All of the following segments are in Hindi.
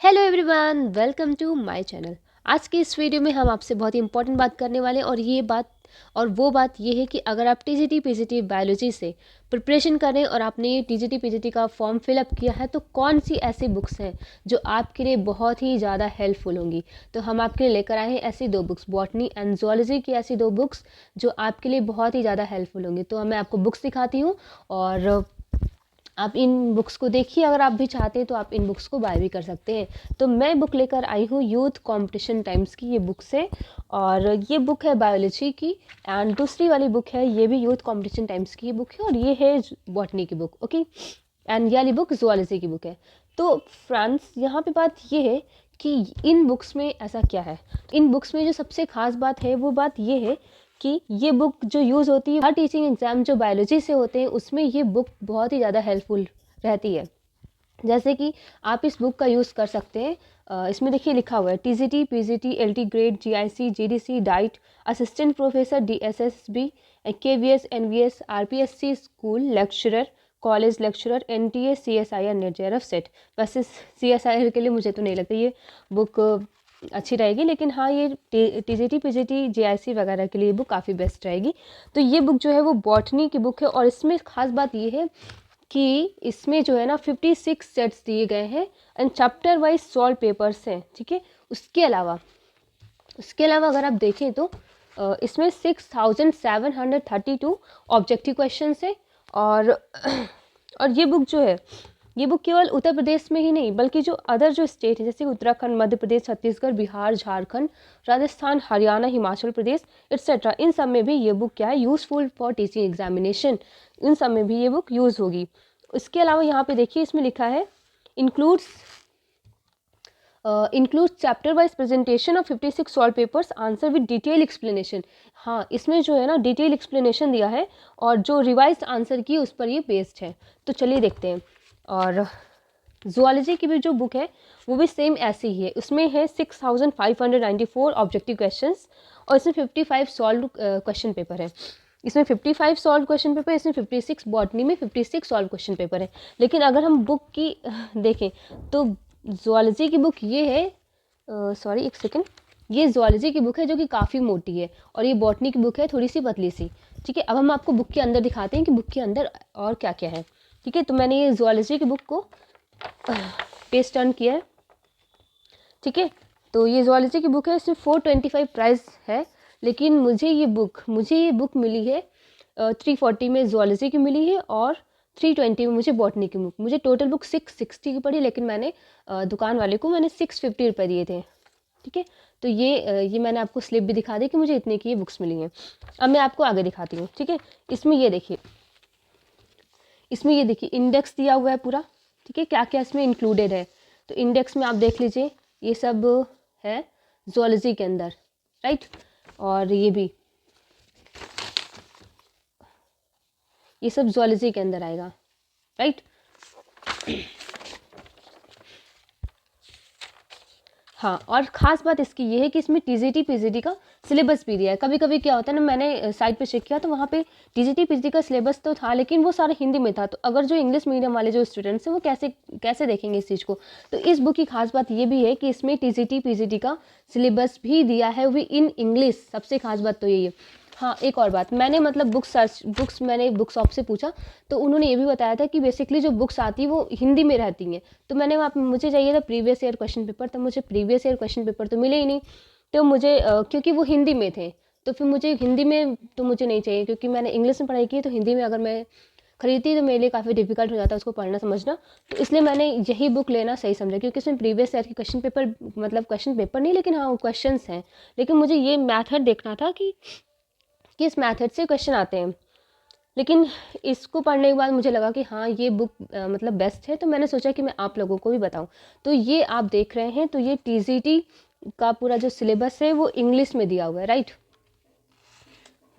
Hello everyone, welcome to my channel. आज की इस वीडियो में हम आपसे बहुत ही इंपॉर्टेंट बात करने वाले हैं और वो बात ये है कि अगर आप टीजीटी पीजीटी बायोलॉजी से प्रिपरेशन करें और आपने ये टीजीटी पीजीटी का फॉर्म फिलअप किया है तो कौन सी ऐसी बुक्स हैं जो आपके लिए बहुत ही ज़्यादा हेल्पफुल होंगी। तो हम आपके लिए लेकर आए हैं ऐसी दो बुक्स, बॉटनी एंड जूलॉजी की ऐसी दो बुक्स जो आपके लिए बहुत ही ज़्यादा हेल्पफुल होंगी। तो मैं आपको बुक्स दिखाती हूँ और आप इन बुक्स को देखिए। अगर आप भी चाहते हैं तो आप इन बुक्स को बाय भी कर सकते हैं। तो मैं बुक लेकर आई हूँ यूथ कंपटीशन टाइम्स की, ये बुक से। और ये बुक है बायोलॉजी की एंड दूसरी वाली बुक है, ये भी यूथ कंपटीशन टाइम्स की बुक है और ये है बॉटनी की बुक। ओके, एंड ये वाली बुक जूलॉजी की बुक है। तो फ्रेंड्स, यहाँ पे बात ये है कि इन बुक्स में ऐसा क्या है। इन बुक्स में जो सबसे खास बात है वो बात ये है कि ये बुक जो यूज़ होती है हर टीचिंग एग्ज़ाम जो बायोलॉजी से होते हैं उसमें ये बुक बहुत ही ज़्यादा हेल्पफुल रहती है। जैसे कि आप इस बुक का यूज़ कर सकते हैं। इसमें देखिए लिखा हुआ है TGT PGT LT grade GIC GDC DIET assistant professor DSSB KVS NVS RPSC school lecturer college lecturer NTA CSIR NET JRF SET. वैसे सीएसआईआर के लिए मुझे तो नहीं लगता ये बुक अच्छी रहेगी, लेकिन हाँ ये टीजीटी पीजीटी जीआईसी वगैरह के लिए बुक काफ़ी बेस्ट रहेगी। तो ये बुक जो है वो बॉटनी की बुक है और इसमें ख़ास बात ये है कि इसमें जो है ना 56 सेट्स दिए गए हैं and chapter wise solve papers हैं। ठीक है, उसके अलावा अगर आप देखें तो इसमें 6732 ऑब्जेक्टिव क्वेश्चंस है। और और ये बुक जो है ये बुक केवल उत्तर प्रदेश में ही नहीं बल्कि जो अदर जो स्टेट है जैसे उत्तराखंड, मध्य प्रदेश, छत्तीसगढ़, बिहार, झारखंड, राजस्थान, हरियाणा, हिमाचल प्रदेश एक्सेट्रा, इन सब में भी ये बुक क्या है यूज़फुल फॉर टीचिंग एग्जामिनेशन। इन सब में भी ये बुक यूज़ होगी। इसके अलावा यहाँ पे देखिए इसमें लिखा है includes chapter wise presentation of 56 solve papers answer with detail explanation. हाँ, इसमें जो है ना डिटेल एक्सप्लेनेशन दिया है और जो रिवाइज आंसर की उस पर ये बेस्ड है। तो चलिए देखते हैं। और जूलॉजी की भी जो बुक है वो भी सेम ऐसी ही है। उसमें है 6594 ऑब्जेक्टिव क्वेश्चंस और इसमें 55 सॉल्व क्वेश्चन पेपर है। इसमें 55 सॉल्व क्वेश्चन पेपर, इसमें 56, बॉटनी में 56 सॉल्व क्वेश्चन पेपर है। लेकिन अगर हम बुक की देखें तो जूलॉजी की बुक ये है, सॉरी एक सेकेंड, ये जूलॉजी की बुक है जो कि काफ़ी मोटी है और ये बॉटनी की बुक है थोड़ी सी पतली सी। ठीक है, अब हम आपको बुक के अंदर दिखाते हैं कि बुक के अंदर और क्या क्या है। ठीक है, तो मैंने ये जूलॉजी की बुक को पेज टर्न किया है। ठीक है, तो ये जूलॉजी की बुक है, इसमें 425 प्राइस है। लेकिन मुझे ये बुक मिली है 340 में जूलॉजी की मिली है और 320 में मुझे बॉटनी की बुक। मुझे टोटल बुक 660 की पड़ी, लेकिन मैंने दुकान वाले को मैंने 650 रुपये दिए थे। ठीक है, तो ये मैंने आपको स्लिप भी दिखा दी कि मुझे इतने की ये बुक्स मिली हैं। अब मैं आपको आगे दिखाती हूँ। ठीक है, इसमें ये देखिए इंडेक्स दिया हुआ है पूरा। ठीक है, क्या क्या इसमें इंक्लूडेड है तो इंडेक्स में आप देख लीजिए, ये सब है जूलॉजी के अंदर, राइट। और ये सब जूलॉजी के अंदर आएगा, राइट। हाँ, और ख़ास बात इसकी ये है कि इसमें टीजीटी पीजीटी का सिलेबस भी दिया है। कभी कभी क्या होता है ना, मैंने साइट पे चेक किया तो वहाँ पे टीजीटी पीजीटी का सिलेबस तो था लेकिन वो सारा हिंदी में था। तो अगर जो इंग्लिश मीडियम वाले जो स्टूडेंट्स हैं वो कैसे कैसे देखेंगे इस चीज़ को। तो इस बुक की खास बात ये भी है कि इसमें टीजीटी पीजीटी का सिलेबस भी दिया है, वो भी इन इंग्लिश। सबसे खास बात तो यही है। हाँ, एक और बात, मैंने मतलब मैंने बुक शॉप से पूछा तो उन्होंने ये भी बताया था कि बेसिकली जो बुक्स आती है वो हिंदी में रहती हैं। तो मैंने वहाँ मुझे चाहिए था प्रीवियस ईयर क्वेश्चन पेपर, तो मुझे प्रीवियस ईयर क्वेश्चन पेपर तो मिले ही नहीं। तो मुझे क्योंकि वो हिंदी में थे तो फिर मुझे हिंदी में तो मुझे नहीं चाहिए, क्योंकि मैंने इंग्लिश में पढ़ाई की तो हिंदी में अगर मैं खरीदती तो मेरे लिए काफ़ी डिफिकल्ट हो जाता उसको पढ़ना समझना। तो इसलिए मैंने यही बुक लेना सही समझा, क्योंकि इसमें प्रीवियस ईयर के क्वेश्चन पेपर, मतलब क्वेश्चन पेपर नहीं लेकिन हाँ क्वेश्चन हैं। लेकिन मुझे ये मैथड देखना था कि किस मैथड से क्वेश्चन आते हैं। लेकिन इसको पढ़ने के बाद मुझे लगा कि हाँ ये बुक मतलब बेस्ट है, तो मैंने सोचा कि मैं आप लोगों को भी बताऊं। तो ये आप देख रहे हैं, तो ये टीजीटी का पूरा जो सिलेबस है वो इंग्लिश में दिया हुआ है, राइट।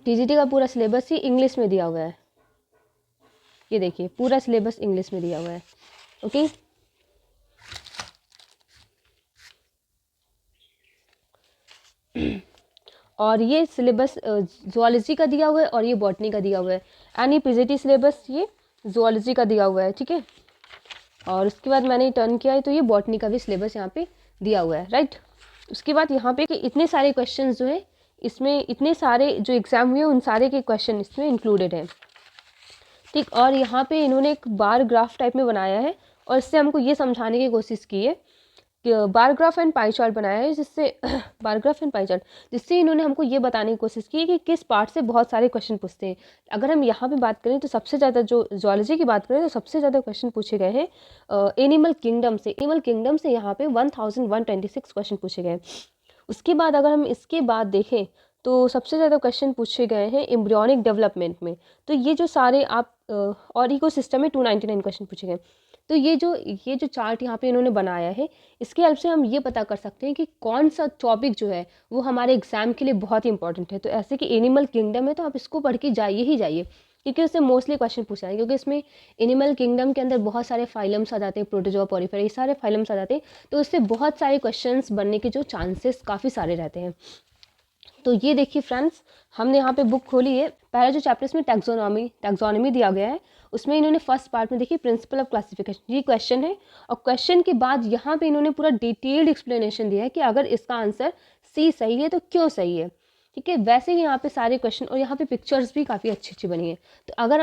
टीजीटी का पूरा सिलेबस ही इंग्लिश में दिया हुआ है। ये देखिए पूरा सिलेबस इंग्लिश में दिया हुआ है। ओके, और ये सिलेबस जूलॉजी का दिया हुआ है और ये बॉटनी का दिया हुआ है। एंड ये पीजीटी सिलेबस ये जूलॉजी का दिया हुआ है। ठीक है, और उसके बाद मैंने टर्न किया है तो ये बॉटनी का भी सिलेबस यहाँ पे दिया हुआ है, राइट। उसके बाद यहाँ पे कि इतने सारे क्वेश्चन जो है इसमें, इतने सारे जो एग्ज़ाम हुए उन सारे के क्वेश्चन इसमें इंक्लूडेड हैं, ठीक। और यहाँ पे इन्होंने एक बार ग्राफ टाइप में बनाया है और इससे हमको ये समझाने की कोशिश की है, bar graph and pie chart बनाया है जिससे bar graph and pie chart जिससे इन्होंने हमको ये बताने की कोशिश की है कि किस पार्ट से बहुत सारे क्वेश्चन पूछते हैं। अगर हम यहाँ पे बात करें तो सबसे ज़्यादा जो जूलॉजी की बात करें तो सबसे ज़्यादा क्वेश्चन पूछे गए हैं एनिमल किंगडम से। एनिमल किंगडम से यहाँ पे 1126 क्वेश्चन पूछे गए। उसके बाद अगर हम इसके बाद देखें तो सबसे ज़्यादा क्वेश्चन पूछे गए हैं एम्ब्रियोनिक डेवलपमेंट में। तो ये जो सारे आप और इकोसिस्टम में 299 क्वेश्चन पूछे गए। तो ये जो चार्ट यहाँ पे इन्होंने बनाया है इसके हेल्प से हम ये पता कर सकते हैं कि कौन सा टॉपिक जो है वो हमारे एग्जाम के लिए बहुत ही इंपॉर्टेंट है। तो ऐसे कि एनिमल किंगडम है तो आप इसको पढ़ के जाइए ही जाइए, क्योंकि उससे मोस्टली क्वेश्चन पूछा है, क्योंकि इसमें एनिमल किंगडम के अंदर बहुत सारे फाइलम्स आ जाते हैं, प्रोटोजोआ पोरिफेरा, ये सारे फाइलम्स आ जाते हैं। तो इससे बहुत सारे क्वेश्चंस बनने के जो चांसेस काफ़ी सारे रहते हैं। तो ये देखिए फ्रेंड्स, हमने यहाँ पे बुक खोली है। पहला जो चैप्टर इसमें टैक्सोनॉमी दिया गया है, उसमें इन्होंने फर्स्ट पार्ट में देखिए प्रिंसिपल ऑफ क्लासिफिकेशन, ये क्वेश्चन है। और क्वेश्चन के बाद यहाँ पे इन्होंने पूरा डिटेल्ड एक्सप्लेनेशन दिया है कि अगर इसका आंसर सी सही है तो क्यों सही है, ठीक है। वैसे ही यहाँ पे सारे क्वेश्चन और यहाँ पे पिक्चर्स भी काफ़ी अच्छी अच्छी बनी है। तो अगर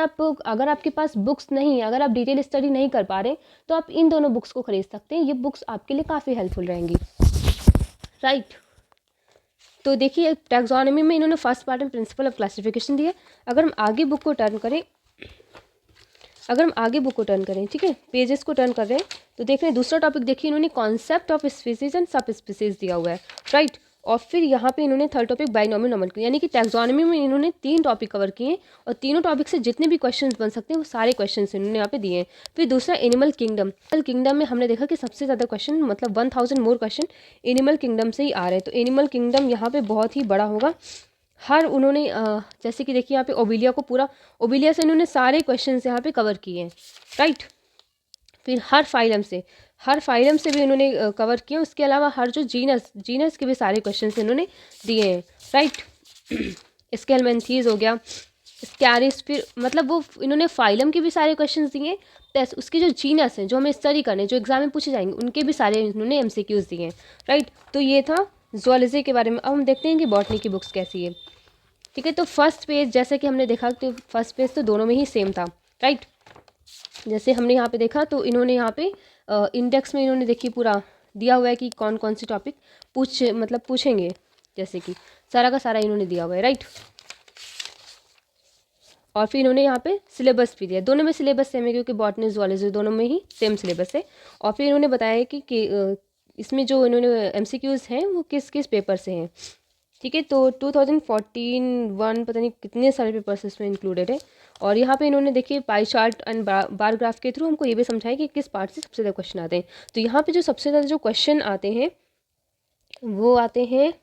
आपके पास बुक्स नहीं है, अगर आप डिटेल स्टडी नहीं कर पा रहे, तो आप इन दोनों बुक्स को खरीद सकते हैं। ये बुक्स आपके लिए काफ़ी हेल्पफुल रहेंगी, राइट। तो देखिए टैक्सोनॉमी में इन्होंने फर्स्ट पार्ट में प्रिंसिपल ऑफ क्लासिफिकेशन दिया। अगर हम आगे बुक को टर्न करें, ठीक है, पेजेस को टर्न कर रहे हैं तो देख रहे हैं दूसरा टॉपिक देखिए इन्होंने concept of species and sub species दिया हुआ है, राइट। और फिर यहाँ पे इन्होंने थर्ड टॉपिक बाइनोमियल नोमेनक्लेचर, यानी कि टैक्सोनॉमी में इन्होंने 3 टॉपिक कवर किए हैं और तीनों टॉपिक से जितने भी क्वेश्चंस बन सकते हैं वो सारे क्वेश्चंस इन्होंने यहाँ पे दिए हैं। फिर दूसरा एनिमल किंगडम में हमने देखा कि सबसे ज़्यादा क्वेश्चन, मतलब 1000 मोर क्वेश्चन एनिमल किंगडम से ही आ रहे हैं। तो एनिमल किंगडम यहाँ पे बहुत ही बड़ा होगा। हर उन्होंने जैसे कि देखिए यहाँ पे ओबिलिया से इन्होंने सारे क्वेश्चन यहाँ पे कवर किए हैं, राइट। फिर हर फाइलम से भी इन्होंने कवर किया। उसके अलावा हर जो जीनस के भी सारे क्वेश्चन इन्होंने दिए हैं, राइट। स्केलमेंथीज हो गया, स्कैरिस, फिर मतलब वो इन्होंने फाइलम के भी सारे क्वेश्चन दिए, प्लस उसके जो जीनस हैं जो हमें स्टडी करने, जो एग्जाम में पूछे जाएंगे, उनके भी सारे इन्होंने एमसीक्यूज दिए हैं, राइट। तो ये था जूलॉजी के बारे में। अब हम देखते हैं कि बॉटनी की बुक्स कैसी है, ठीक है। तो फर्स्ट पेज जैसे कि हमने देखा कि फर्स्ट पेज तो दोनों में ही सेम था, राइट। जैसे हमने यहाँ पे देखा तो इन्होंने यहाँ पे इंडेक्स में इन्होंने देखिए पूरा दिया हुआ है कि कौन कौन से टॉपिक पूछेंगे, जैसे कि सारा का सारा इन्होंने दिया हुआ है, राइट। और फिर इन्होंने यहाँ पे सिलेबस भी दिया, दोनों में सिलेबस सेम है क्योंकि बॉटनी जूलॉजी दोनों में ही सेम सिलेबस है। और फिर इन्होंने बताया कि इसमें जो इन्होंने एमसीक्यूज हैं वो किस किस पेपर से हैं, ठीक है। तो 2014 पता नहीं कितने सारे पेपर्स इसमें इंक्लूडेड है। और यहाँ पे इन्होंने देखिए pie chart and bar graph के थ्रू हमको ये भी समझाया कि किस पार्ट से सबसे ज़्यादा क्वेश्चन आते हैं। तो यहाँ पे जो सबसे ज़्यादा जो क्वेश्चन आते हैं वो आते हैं,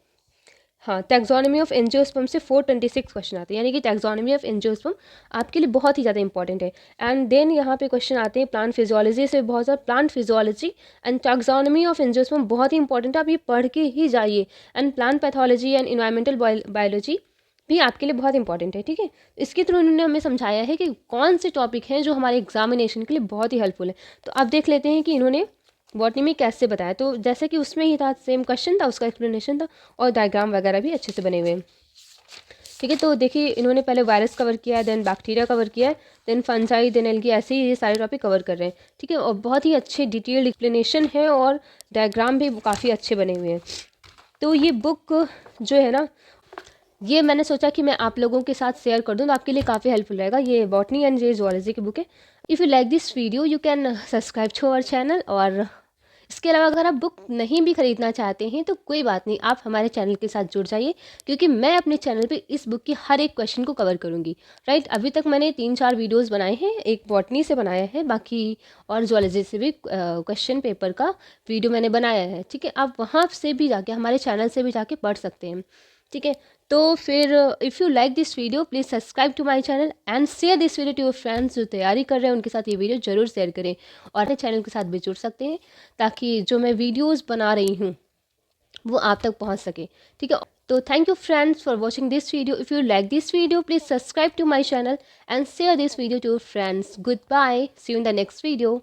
हाँ, टैक्सोनॉमी ऑफ एंजियोस्पर्म से 426 क्वेश्चन आते हैं, यानी कि टैक्सोनॉमी ऑफ एंजियोस्पर्म आपके लिए बहुत ही ज़्यादा इंपॉर्टेंट है। एंड देन यहाँ पे क्वेश्चन आते हैं प्लांट फिजियोलॉजी से, बहुत सारा plant physiology and taxonomy of angiosperm बहुत ही इंपॉर्टेंट है, आप ये पढ़ के ही जाइए। And plant pathology and environmental biology भी आपके लिए बहुत इंपॉर्टेंट है, ठीक है। इसके थ्रू उन्होंने हमें समझाया है कि कौन से टॉपिक हैं जो हमारे एग्जामिनेशन के लिए बहुत ही हेल्पफुल है। तो आप देख लेते हैं कि इन्होंने बॉटनी में कैसे बताया। तो जैसे कि उसमें ही था, सेम क्वेश्चन था, उसका एक्सप्लेनेशन था और डायग्राम वगैरह भी अच्छे से बने हुए हैं, ठीक है। तो देखिए इन्होंने पहले वायरस कवर किया है, देन बैक्टीरिया कवर किया है, देन फंजाई, देन एल्गी, ऐसे ही ये सारे टॉपिक कवर कर रहे हैं, ठीक है। और बहुत ही अच्छे डिटेल्ड एक्सप्लेनेशन है और डायग्राम भी काफ़ी अच्छे बने हुए हैं। तो ये बुक जो है ना, ये मैंने सोचा कि मैं आप लोगों के साथ शेयर कर दूँ तो आपके लिए काफ़ी हेल्पफुल रहेगा। ये बॉटनी एंड ये जूलॉजी की बुक है। If you like this video you can subscribe to our channel. और इसके अलावा अगर आप बुक नहीं भी खरीदना चाहते हैं तो कोई बात नहीं, आप हमारे चैनल के साथ जुड़ जाइए, क्योंकि मैं अपने चैनल पे इस बुक की हर एक क्वेश्चन को कवर करूँगी, राइट। अभी तक मैंने 3-4 वीडियोस बनाए हैं, एक बॉटनी से बनाया है, बाकी और जूलॉजी से भी क्वेश्चन पेपर का वीडियो मैंने बनाया है, ठीक है। आप वहाँ से भी जाके, हमारे चैनल से भी जाके पढ़ सकते हैं, ठीक है। तो फिर if you like this video please subscribe to my channel and share this video to your friends जो तैयारी कर रहे हैं, उनके साथ ये वीडियो ज़रूर शेयर करें और अपने चैनल के साथ भी जुड़ सकते हैं, ताकि जो मैं वीडियोस बना रही हूँ वो आप तक पहुँच सके, ठीक है। तो thank you friends for watching this video. If you like this video please subscribe to my channel and share this video to your friends. Goodbye, see you in the next video.